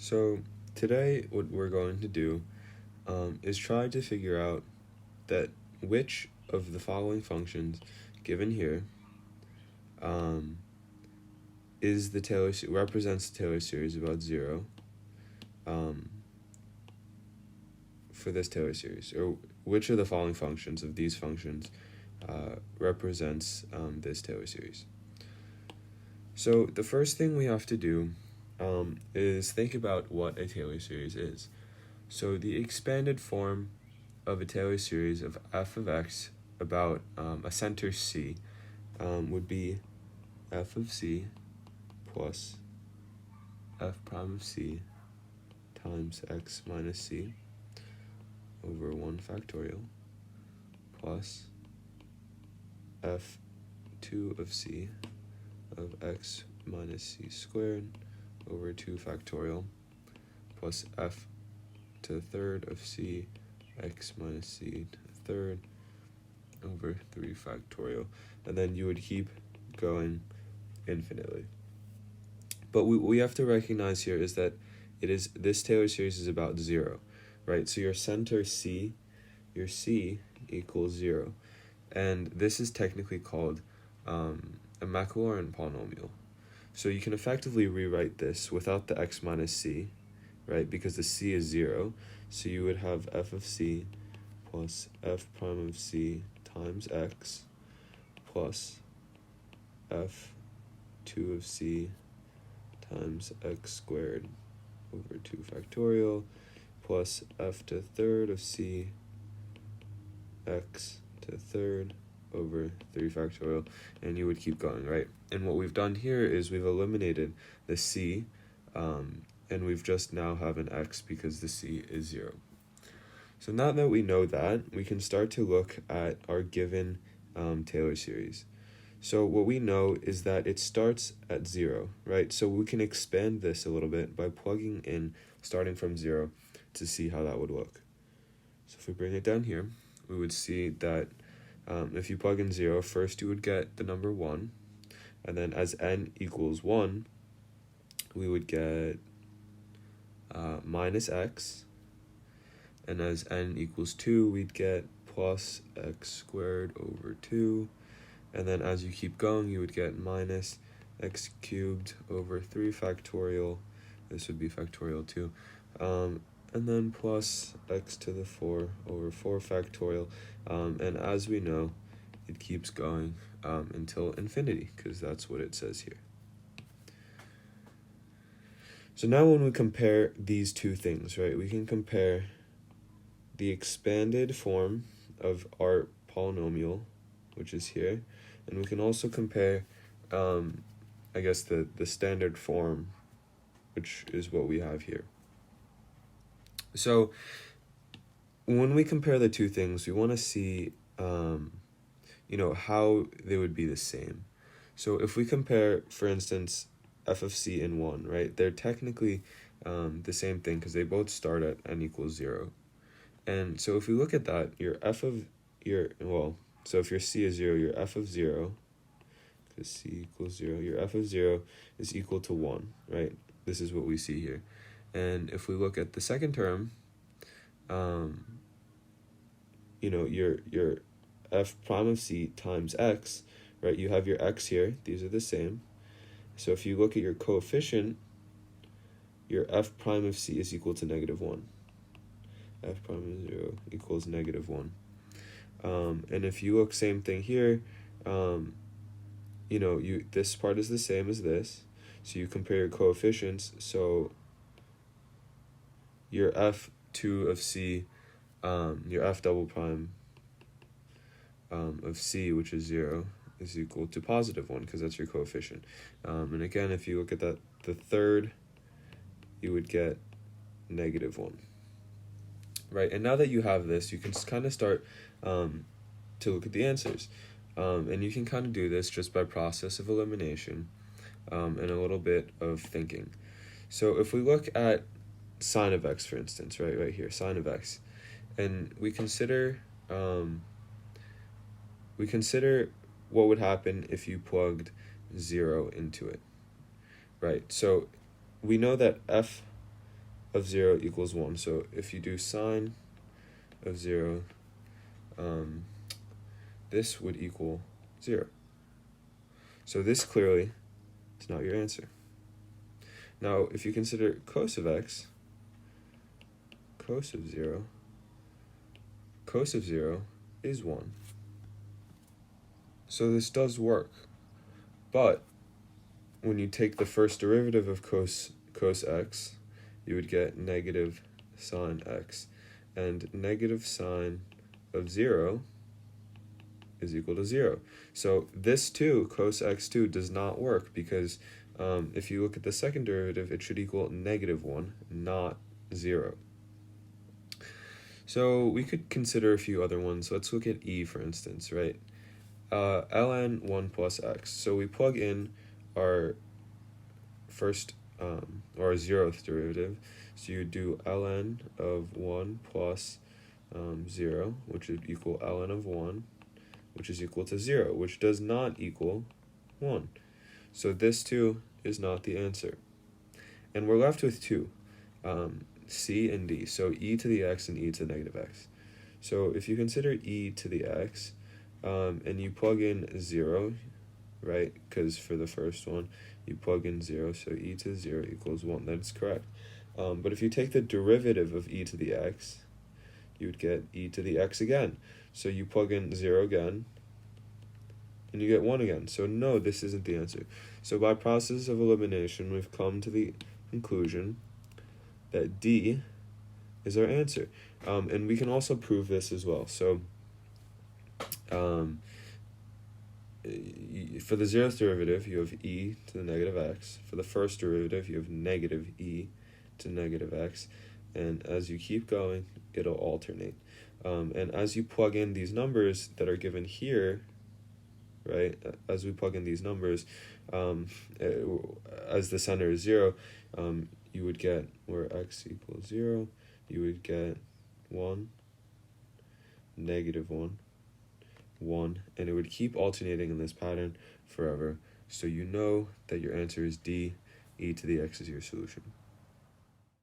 So today what we're going to do is try to figure out that which of the following functions given here is the represents the Taylor series about 0 for this Taylor series, or which of the following functions of these functions represents this Taylor series. So the first thing we have to do is think about what a Taylor series is. So the expanded form of a Taylor series of f of x about a center C would be f of c plus f prime of c times x minus c over 1 factorial plus f2 of c of x minus c squared over 2 factorial plus f to the third of c x minus c to the third over 3 factorial, and then you would keep going infinitely. But we have to recognize here is that this Taylor series is about 0, right? So your center C, your C equals 0, and this is technically called a Maclaurin polynomial. So you can effectively rewrite this without the x minus c, right? Because the c is 0, so you would have f of c plus f prime of c times x plus f2 of c times x squared over 2 factorial plus f to the third of c x to the third over 3 factorial, and you would keep going, right? And what we've done here is we've eliminated the c, and we've just now have an x because the c is 0. So now that we know that, we can start to look at our given Taylor series. So what we know is that it starts at 0, right? So we can expand this a little bit by plugging in, starting from 0, to see how that would look. So if we bring it down here, we would see that if you plug in 0, first you would get the number 1, and then as n equals 1, we would get minus x, and as n equals 2, we'd get plus x squared over 2, and then as you keep going, you would get minus x cubed over 3 factorial, this would be factorial 2, and then plus x to the 4 over 4 factorial, and as we know, it keeps going until infinity, because that's what it says here. So now when we compare these two things, right, we can compare the expanded form of our polynomial, which is here, and we can also compare, I guess, the standard form, which is what we have here. So when we compare the two things, we want to see, how they would be the same. So if we compare, for instance, f of c and 1, right, they're technically the same thing because they both start at n equals 0. And so if we look at that, so if your c is 0, your f of 0, because c equals 0, your f of 0 is equal to 1, right? This is what we see here. And if we look at the second term, your f prime of c times x, right? You have your x here. These are the same. So if you look at your coefficient, your f prime of c is equal to -1. F prime of 0 equals -1. And if you look, same thing here, this part is the same as this. So you compare your coefficients. So your f2 of c, your f double prime of c, which is 0, is equal to +1 because that's your coefficient. And again, if you look at that, the third, you would get -1. Right, and now that you have this, you can kind of start to look at the answers. And you can kind of do this just by process of elimination and a little bit of thinking. So if we look at sine of x, for instance, right here, sine of x, and we consider what would happen if you plugged 0 into it, right? So we know that f of 0 equals 1. So if you do sine of 0, this would equal 0. So this clearly is not your answer. Now, if you consider cos of x, cos of 0 is 1. So this does work. But when you take the first derivative of cos x, you would get negative sine x. And negative sine of 0 is equal to 0. So this too, cos x2, does not work because if you look at the second derivative, it should equal negative 1, not 0. So we could consider a few other ones. Let's look at e, for instance, right? ln 1 plus x. So we plug in our first, or our 0th derivative. So you do ln of 1 plus 0, which would equal ln of 1, which is equal to 0, which does not equal 1. So this too is not the answer. And we're left with two, c and d. So e to the x and e to the negative x. So if you consider e to the x, and you plug in 0, right? Because for the first one, you plug in 0, so e to 0 equals 1. That's correct. But if you take the derivative of e to the x, you would get e to the x again. So you plug in 0 again, and you get 1 again. So no, this isn't the answer. So by process of elimination, we've come to the conclusion that D is our answer. And we can also prove this as well. So for the 0th derivative, you have e to the negative x. For the first derivative, you have negative e to negative x. And as you keep going, it'll alternate. And as you plug in these numbers that are given here, right, as we plug in these numbers, as the center is 0, you would get, where x equals 0, you would get 1, negative 1, 1, and it would keep alternating in this pattern forever. So you know that your answer is D, e to the x is your solution.